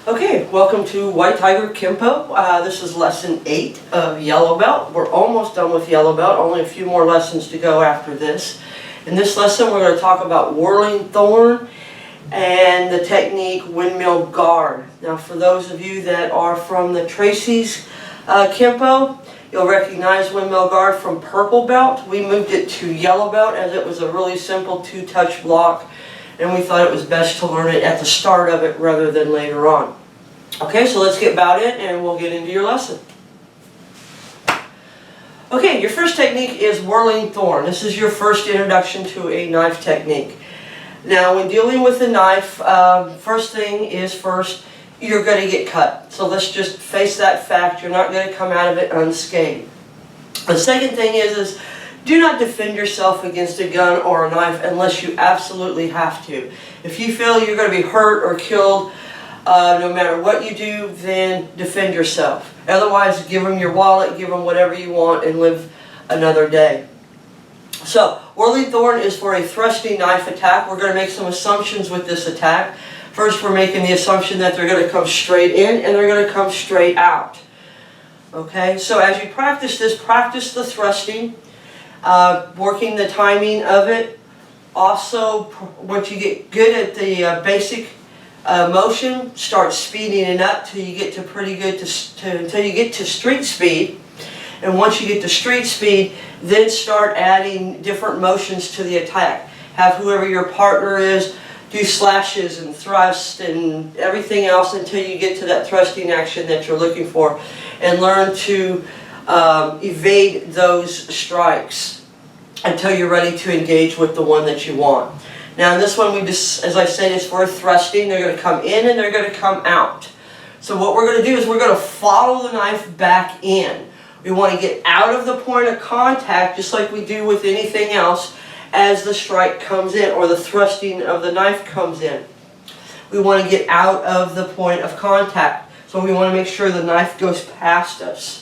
Okay, welcome to White Tiger Kenpo. This is lesson 8 of Yellow Belt. We're almost done with Yellow Belt, only a few more lessons to go after this. In this lesson we're going to talk about Whirling Thorn and the technique Windmill Guard. Now for those of you that are from the Tracy's Kenpo, you'll recognize Windmill Guard from Purple Belt. We moved it to Yellow Belt as it was a really simple two-touch block, and we thought it was best to learn it at the start of it rather than later on. Okay, so let's get about it and we'll get into your lesson. Okay, your first technique is Whirling Thorn. This is your first introduction to a knife technique. Now when dealing with a knife, first thing is first, you're going to get cut. So let's just face that fact, you're not going to come out of it unscathed. The second thing is do not defend yourself against a gun or a knife unless you absolutely have to. If you feel you're going to be hurt or killed, no matter what you do, then defend yourself. Otherwise, give them your wallet, give them whatever you want, and live another day. So, Whirling Thorn is for a thrusting knife attack. We're going to make some assumptions with this attack. First, we're making the assumption that they're going to come straight in and they're going to come straight out. Okay, so as you practice this, practice the thrusting. Working the timing of it. Also, once you get good at the basic motion, start speeding it up till you get to pretty good until you get to street speed. And once you get to street speed, then start adding different motions to the attack. Have whoever your partner is do slashes and thrust and everything else until you get to that thrusting action that you're looking for, and learn to evade those strikes until you're ready to engage with the one that you want. Now in this one, we just, as I said, is for thrusting. They're going to come in and they're going to come out. So what we're going to do is we're going to follow the knife back in. We want to get out of the point of contact, just like we do with anything else, as the strike comes in or the thrusting of the knife comes in. We want to get out of the point of contact. So we want to make sure the knife goes past us.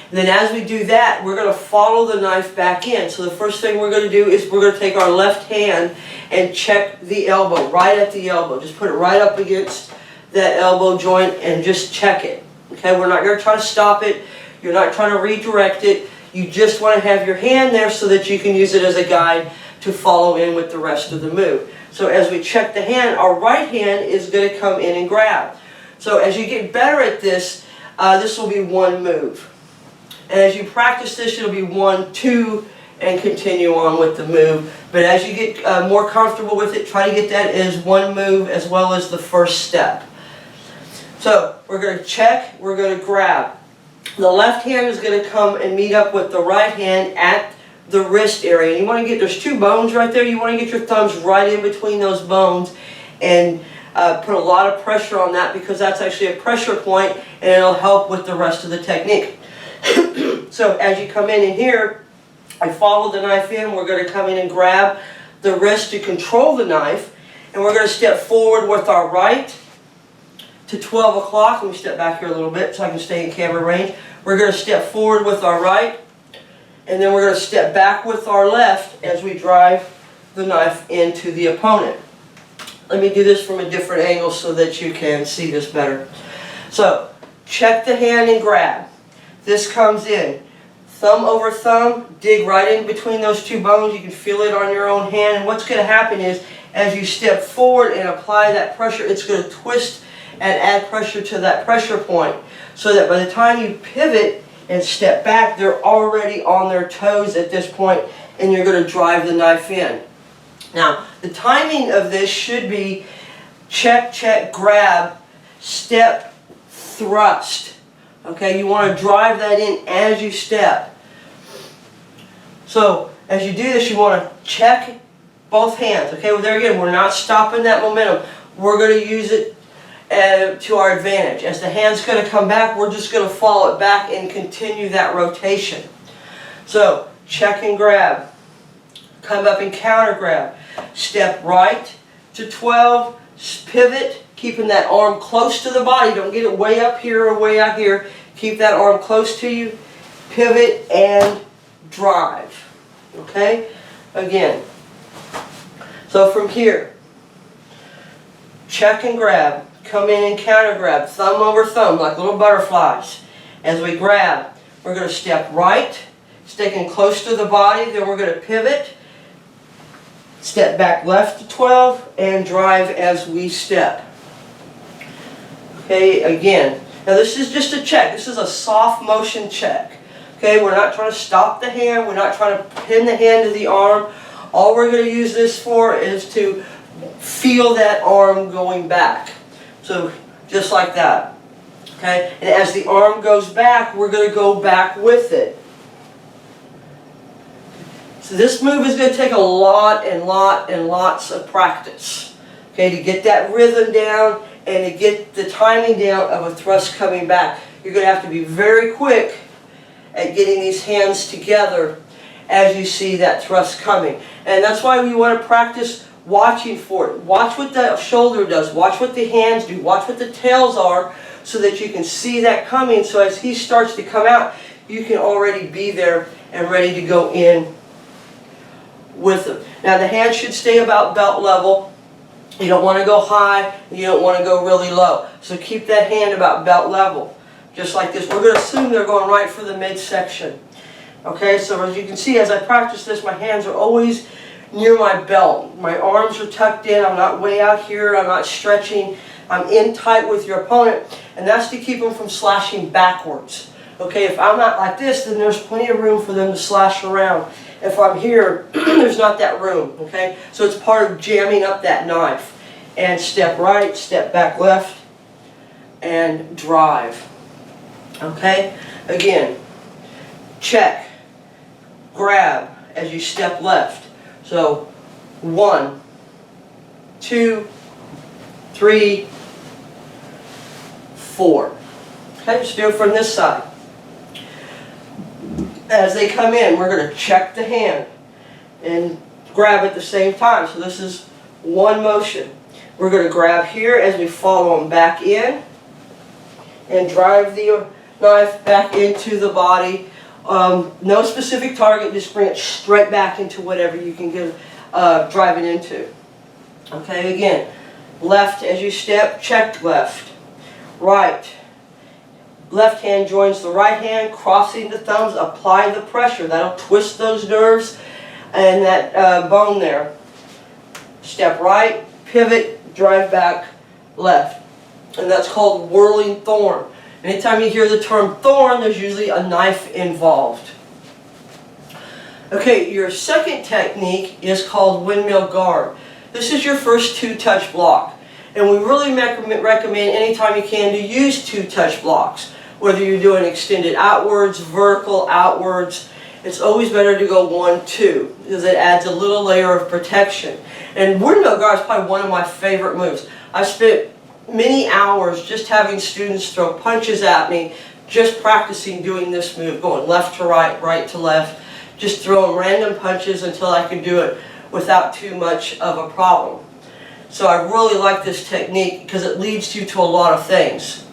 And then as we do that, we're going to follow the knife back in. So the first thing we're going to do is we're going to take our left hand and check the elbow, right at the elbow. Just put it right up against that elbow joint and just check it. Okay, we're not going to try to stop it. You're not trying to redirect it. You just want to have your hand there so that you can use it as a guide to follow in with the rest of the move. So as we check the hand, our right hand is going to come in and grab. So as you get better at this, this will be one move. And as you practice this, it'll be 1, 2, and continue on with the move. But as you get more comfortable with it, try to get that as one move as well as the first step. So we're going to check, we're going to grab. The left hand is going to come and meet up with the right hand at the wrist area. And you want to get, there's two bones right there, you want to get your thumbs right in between those bones and put a lot of pressure on that, because that's actually a pressure point and it'll help with the rest of the technique. So as you come in here, I follow the knife in, we're going to come in and grab the wrist to control the knife, and we're going to step forward with our right to 12 o'clock. Let me step back here a little bit so I can stay in camera range. We're going to step forward with our right, and then we're going to step back with our left as we drive the knife into the opponent. Let me do this from a different angle so that you can see this better. So, check the hand and grab. This comes in. Thumb over thumb, dig right in between those two bones. You can feel it on your own hand. And what's going to happen is, as you step forward and apply that pressure, it's going to twist and add pressure to that pressure point, so that by the time you pivot and step back, they're already on their toes at this point, and you're going to drive the knife in. Now, the timing of this should be check, check, grab, step, thrust. Okay, you want to drive that in as you step. So, as you do this, you want to check both hands. Okay, well, there again, we're not stopping that momentum. We're going to use it to our advantage. As the hand's going to come back, we're just going to follow it back and continue that rotation. So, check and grab. Come up and counter grab. Step right to 12, pivot, keeping that arm close to the body. Don't get it way up here or way out here. Keep that arm close to you. Pivot and drive. Okay? Again. So from here, check and grab. come in and counter grab, thumb over thumb, like little butterflies. As we grab, we're going to step right, sticking close to the body, then we're going to pivot, step back left to 12, and drive as we step. Okay, again. Now this is just a check. This is a soft motion check. Okay, we're not trying to stop the hand. We're not trying to pin the hand to the arm. All we're going to use this for is to feel that arm going back. So just like that. Okay, and as the arm goes back, we're going to go back with it. So this move is going to take a lot and lots of practice. Okay, to get that rhythm down and to get the timing down of a thrust coming back. You're going to have to be very quick at getting these hands together as you see that thrust coming. And that's why we want to practice watching for it. Watch what the shoulder does. Watch what the hands do. Watch what the tails are so that you can see that coming. So as he starts to come out, you can already be there and ready to go in with him. Now the hands should stay about belt level. You don't want to go high, and you don't want to go really low. So keep that hand about belt level. Just like this. We're going to assume they're going right for the midsection. Okay, so as you can see, as I practice this, my hands are always near my belt. My arms are tucked in. I'm not way out here. I'm not stretching. I'm in tight with your opponent. And that's to keep them from slashing backwards. Okay, if I'm not like this, then there's plenty of room for them to slash around. If I'm here, there's not that room. Okay, so it's part of jamming up that knife. And step right, step back left, and drive. Okay, again, check, grab as you step left. So 1, 2, 3, 4. Okay, just do it from this side. As they come in, we're going to check the hand and grab at the same time. So this is one motion. We're going to grab here as we follow them back in and drive the knife back into the body. No specific target, just bring it straight back into whatever you can get drive it into. Okay, again, left as you step, check left. Right. Left hand joins the right hand, crossing the thumbs, apply the pressure. That'll twist those nerves and that bone there. Step right, pivot, drive back left. And that's called whirling thorn. Anytime you hear the term thorn, there's usually a knife involved. Okay, your second technique is called windmill guard. This is your first two-touch block. And we really recommend anytime you can to use two-touch blocks. Whether you're doing extended outwards, vertical, outwards, it's always better to go 1-2 because it adds a little layer of protection. And windmill guard is probably one of my favorite moves. I've spent many hours just having students throw punches at me, just practicing doing this move, going left to right, right to left, just throwing random punches until I can do it without too much of a problem. So I really like this technique because it leads you to a lot of things.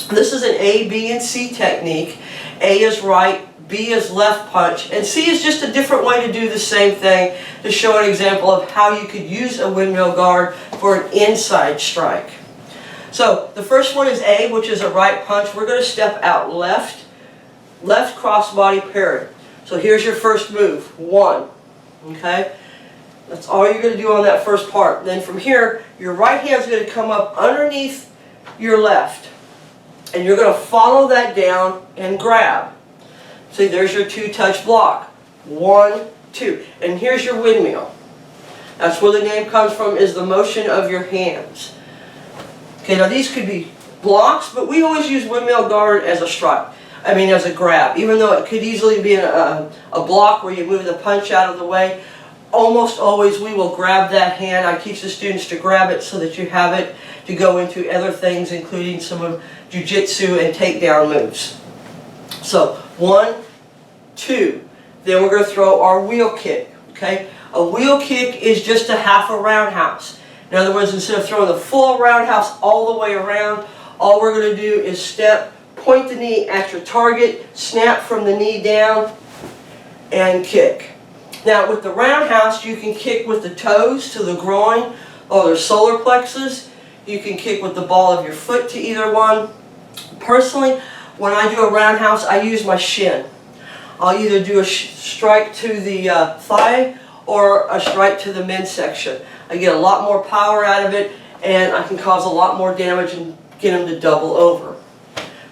This is an A, B, and C technique. A is right, B is left punch, and C is just a different way to do the same thing to show an example of how you could use a windmill guard for an inside strike. So the first one is A, which is a right punch. We're going to step out left, left crossbody parry. So here's your first move, 1. Okay? That's all you're going to do on that first part. Then from here, your right hand's going to come up underneath your left. And you're going to follow that down and grab. See, there's your two-touch block. 1, 2. And here's your windmill. That's where the name comes from, is the motion of your hands. Okay, now these could be blocks, but we always use windmill guard as a strike. I mean, as a grab. Even though it could easily be a block where you move the punch out of the way, almost always we will grab that hand. I teach the students to grab it so that you have it to go into other things, including some of jiu-jitsu and takedown moves. So, 1, 2. Then we're going to throw our wheel kick. Okay? A wheel kick is just a half a roundhouse. In other words, instead of throwing the full roundhouse all the way around, all we're going to do is step, point the knee at your target, snap from the knee down, and kick. Now with the roundhouse, you can kick with the toes to the groin or the solar plexus. You can kick with the ball of your foot to either one. Personally, when I do a roundhouse, I use my shin. I'll either do a strike to the thigh or a strike to the midsection. I get a lot more power out of it, and I can cause a lot more damage and get them to double over.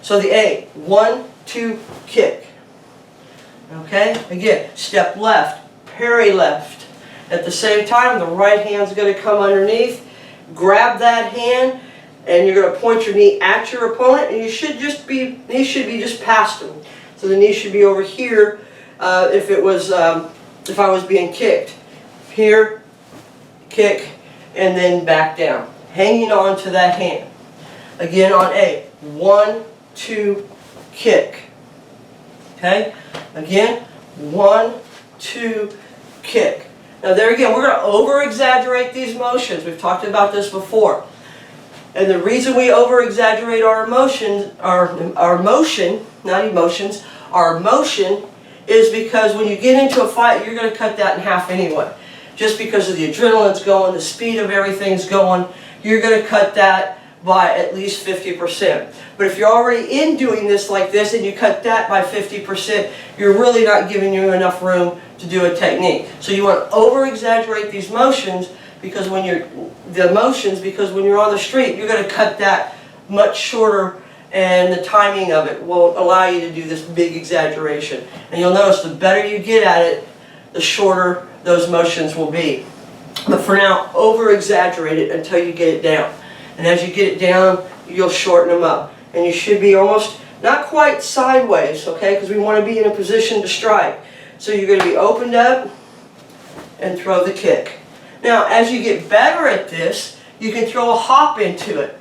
So the A, 1, 2, kick. Okay, again, step left, parry left. At the same time, the right hand's going to come underneath, grab that hand, and you're going to point your knee at your opponent, and knee should be just past him. So the knee should be over here if I was being kicked. Here, kick, and then back down, hanging on to that hand. Again on A, 1, 2, kick. Okay, again, 1, 2, kick. Now there again, we're going to over-exaggerate these motions. We've talked about this before. And the reason we over-exaggerate our emotions, our motion, not emotions, our motion, is because when you get into a fight, you're going to cut that in half anyway. Just because of the adrenaline's going, the speed of everything's going, you're going to cut that by at least 50%. But if you're already in doing this like this and you cut that by 50%, you're really not giving you enough room to do a technique. So you want to over-exaggerate these motions because when you're on the street, you're going to cut that much shorter, and the timing of it will allow you to do this big exaggeration. And you'll notice the better you get at it, the shorter those motions will be. But for now, over-exaggerate it until you get it down. And as you get it down, you'll shorten them up. And you should be almost, not quite sideways, okay, because we want to be in a position to strike. So you're going to be opened up and throw the kick. Now, as you get better at this, you can throw a hop into it.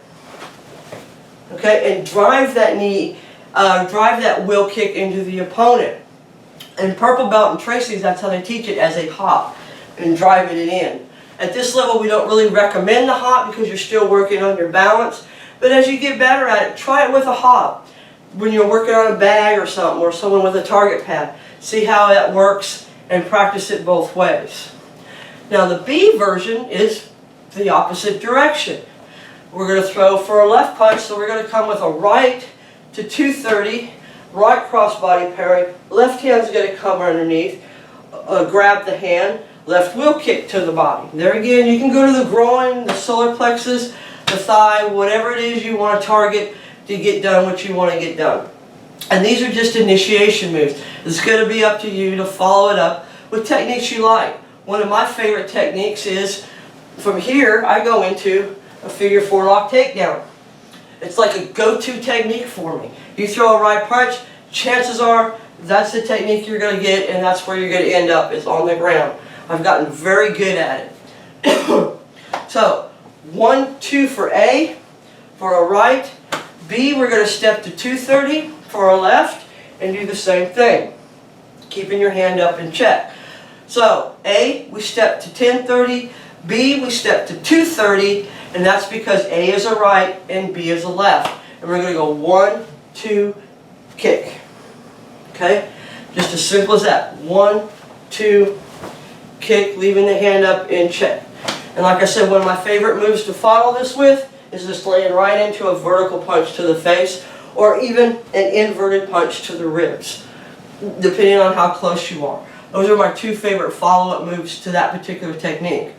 Okay, and drive that knee, drive that wheel kick into the opponent. In purple belt and Tracy's, that's how they teach it, as a hop, and driving it in. At this level, we don't really recommend the hop because you're still working on your balance. But as you get better at it, try it with a hop. When you're working on a bag or something, or someone with a target pad, see how that works and practice it both ways. Now the B version is the opposite direction. We're going to throw for a left punch, so we're going to come with a right to 230, right crossbody parry, left hand's going to come underneath, grab the hand, left wheel kick to the body. There again, you can go to the groin, the solar plexus, the thigh, whatever it is you want to target to get done what you want to get done. And these are just initiation moves. It's going to be up to you to follow it up with techniques you like. One of my favorite techniques is, from here, I go into a figure 4 lock takedown. It's like a go-to technique for me. You throw a right punch, chances are that's the technique you're going to get, and that's where you're going to end up, is on the ground. I've gotten very good at it. So, 1, 2 for A, for a right. B, we're going to step to 230 for a left, and do the same thing, keeping your hand up in check. So, A, we step to 1030, B, we step to 230, and that's because A is a right and B is a left. And we're going to go 1, 2, kick. Okay? Just as simple as that. 1, 2, kick, leaving the hand up in check. And like I said, one of my favorite moves to follow this with is just laying right into a vertical punch to the face, or even an inverted punch to the ribs, depending on how close you are. Those are my 2 favorite follow-up moves to that particular technique.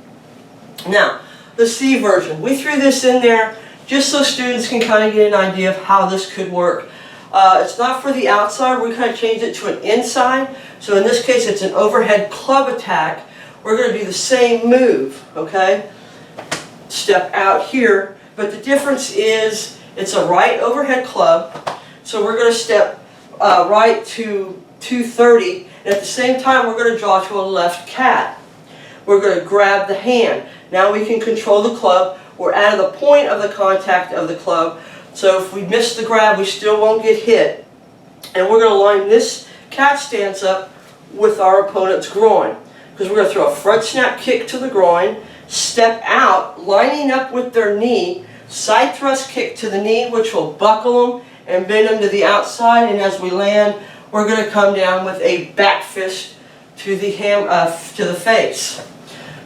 Now, the C version. We threw this in there just so students can kind of get an idea of how this could work. It's not for the outside. We kind of changed it to an inside. So in this case, it's an overhead club attack. We're going to do the same move, okay? Step out here. But the difference is it's a right overhead club. So we're going to step right to 230. And at the same time, we're going to draw to a left cat. We're going to grab the hand. Now we can control the club. We're at the point of the contact of the club. So if we miss the grab, we still won't get hit. And we're going to line this cat stance up with our opponent's groin. Because we're going to throw a front snap kick to the groin, step out, lining up with their knee, side thrust kick to the knee, which will buckle them and bend them to the outside. And as we land, we're going to come down with a back fist to the face.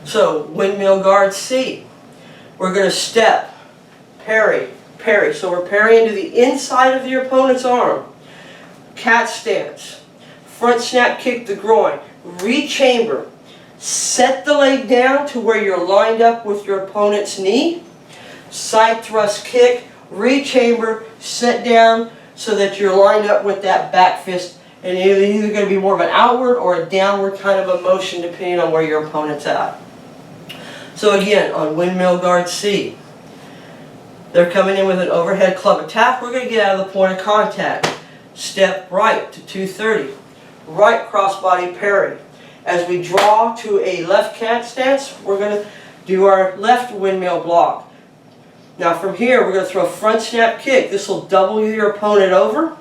So, windmill guard C. We're going to step parry, parry. So we're parrying to the inside of your opponent's arm. Cat stance. Front snap kick the groin. Rechamber. Set the leg down to where you're lined up with your opponent's knee. Side thrust kick. Rechamber. Set down so that you're lined up with that back fist. And it's either going to be more of an outward or a downward kind of a motion depending on where your opponent's at. So again, on windmill guard C, they're coming in with an overhead club attack. We're going to get out of the point of contact. Step right to 230. Right crossbody parry. As we draw to a left cat stance, we're going to do our left windmill block. Now from here, we're going to throw a front snap kick. This will double your opponent over.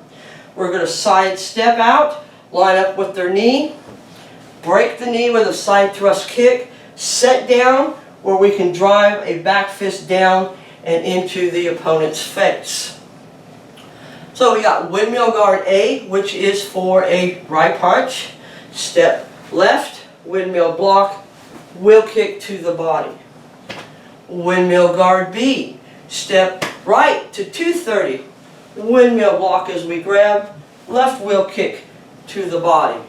We're going to side step out, line up with their knee, break the knee with a side thrust kick, set down where we can drive a back fist down and into the opponent's face. So we got windmill guard A, which is for a right punch. Step left, windmill block, wheel kick to the body. Windmill guard B, step right to 230. Windmill block as we grab, left wheel kick to the body.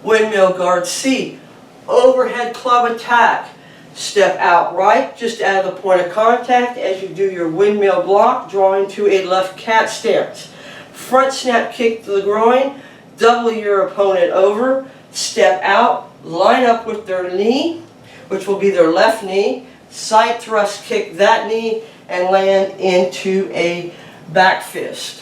Windmill guard C, overhead club attack. Step out right, just out of the point of contact as you do your windmill block, drawing to a left cat stance. Front snap kick to the groin, double your opponent over, step out, line up with their knee, which will be their left knee, side thrust kick that knee, and land into a back fist.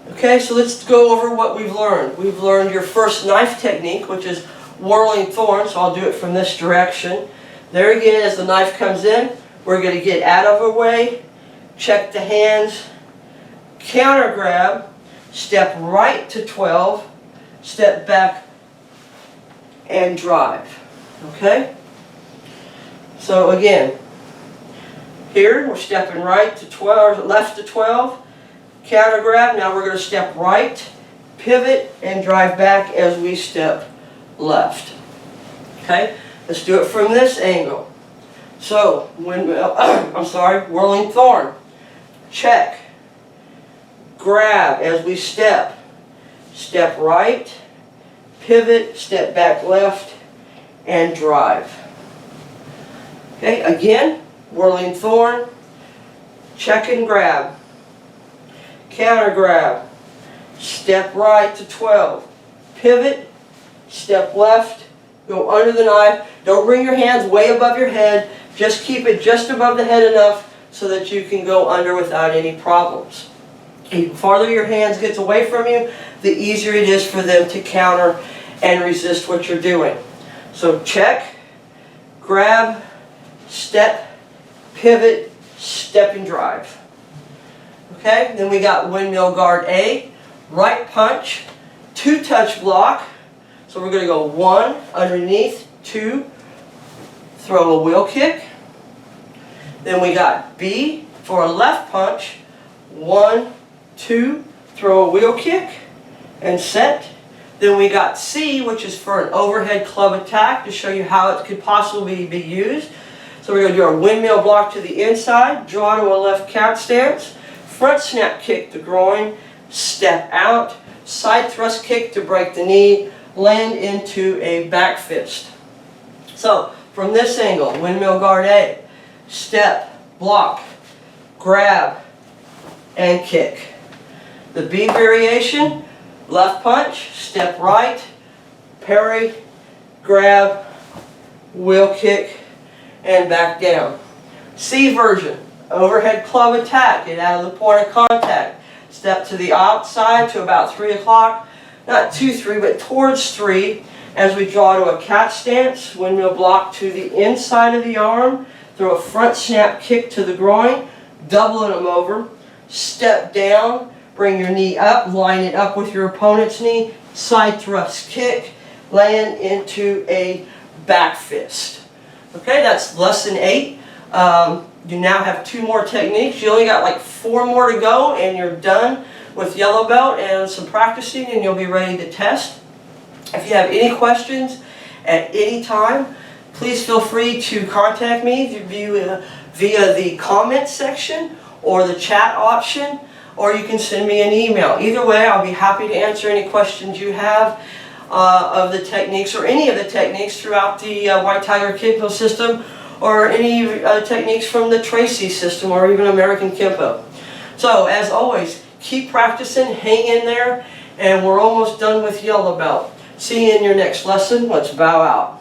Okay, so let's go over what we've learned. We've learned your first knife technique, which is whirling thorn, so I'll do it from this direction. There again, as the knife comes in, we're going to get out of our way, check the hands, counter grab, step right to 12, step back, and drive. Okay? So again, here we're stepping right to 12, or left to 12, counter grab. Now we're going to step right, pivot, and drive back as we step left. Okay, let's do it from this angle. So, whirling thorn. Check. Grab as we step. Step right, pivot, step back left, and drive. Okay, again, whirling thorn. Check and grab. Counter grab. Step right to 12. Pivot. Step left, go under the knife. Don't bring your hands way above your head. Just keep it just above the head enough so that you can go under without any problems. The farther your hands gets away from you, the easier it is for them to counter and resist what you're doing. So check, grab, step, pivot, step and drive. Okay, then we got windmill guard A, right punch, 2-touch block. So we're going to go 1, underneath, 2, throw a wheel kick. Then we got B for a left punch, 1, 2, throw a wheel kick, and set. Then we got C, which is for an overhead club attack to show you how it could possibly be used. So we're going to do our windmill block to the inside, draw to a left cat stance, front snap kick the groin, step out, side thrust kick to break the knee, land into a back fist. So, from this angle, windmill guard A, step, block, grab, and kick. The B variation, left punch, step right, parry, grab, wheel kick, and back down. C version, overhead club attack, get out of the point of contact. Step to the outside to about 3 o'clock. Not 2, 3, but towards 3 as we draw to a cat stance. Windmill block to the inside of the arm. Throw a front snap kick to the groin, doubling them over. Step down, bring your knee up, line it up with your opponent's knee. Side thrust kick, land into a back fist. Okay, that's lesson 8. You now have 2 more techniques. You only got like 4 more to go and you're done with yellow belt and some practicing and you'll be ready to test. If you have any questions at any time, please feel free to contact me via via the comment section or the chat option, or you can send me an email. Either way, I'll be happy to answer any questions you have of the techniques, or any of the techniques throughout the White Tiger Kenpo system, or any techniques from the Tracy system, or even American Kenpo. So, as always, keep practicing, hang in there, and we're almost done with Yellow Belt. See you in your next lesson. Let's bow out.